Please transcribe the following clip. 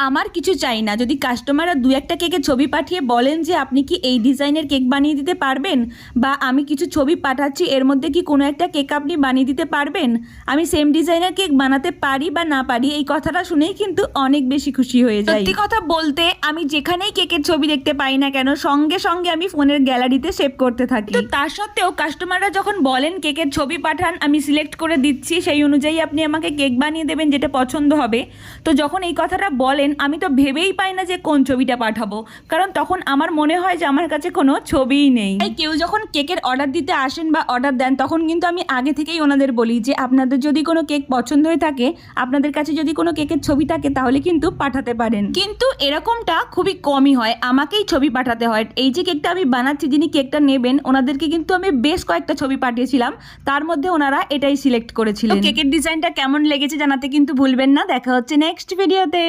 আমার কিছু চাই না, যদি কাস্টমাররা দু একটা কেকের ছবি পাঠিয়ে বলেন যে আপনি কি এই ডিজাইনের কেক বানিয়ে দিতে পারবেন, বা আমি কিছু ছবি পাঠাচ্ছি এর মধ্যে কি কোনো একটা কেক আপনি বানিয়ে দিতে পারবেন, আমি সেম ডিজাইনের কেক বানাতে পারি বা না পারি, এই কথাটা শুনেই কিন্তু অনেক বেশি খুশি হয়ে যাই। সত্যি কথা বলতে আমি যেখানেই কেকের ছবি দেখতে পাই না কেন সঙ্গে সঙ্গে আমি ফোনের গ্যালারিতে সেভ করতে থাকি। তো তার সত্ত্বেও কাস্টমাররা যখন বলেন কেকের ছবি পাঠান, আমি সিলেক্ট করে দিচ্ছি, সেই অনুযায়ী আপনি আমাকে কেক বানিয়ে দেবেন যেটা পছন্দ হবে। তো যখন এই কথাটা বলেন আমি তো ভেবেই পাই না যে কোন ছবিটা পাঠাবো, কারণ তখন আমার মনে হয় যে আমার কাছে কোনো ছবিই নেই। তাই কেউ যখন কেকের অর্ডার দিতে আসেন বা অর্ডার দেন তখন কিন্তু আমি আগে থেকেই ওনাদের বলি যে আপনাদের যদি কোনো কেক পছন্দ হয়ে থাকে, আপনাদের কাছে যদি কোনো কেকের ছবি থাকে তাহলে কিন্তু পাঠাতে পারেন। কিন্তু এরকমটা খুবই কমই হয়, আমাকেই ছবি পাঠাতে হয়। এই যে কেকটা আমি বানাচ্ছি, যিনি কেকটা নেবেন ওনাদেরকে কিন্তু আমি বেশ কয়েকটা ছবি পাঠিয়েছিলাম, তার মধ্যে ওনারা এটাই সিলেক্ট করেছিলেন। কেকের ডিজাইনটা কেমন লেগেছে জানাতে কিন্তু ভুলবেন না। দেখা হচ্ছে নেক্সট ভিডিওতে।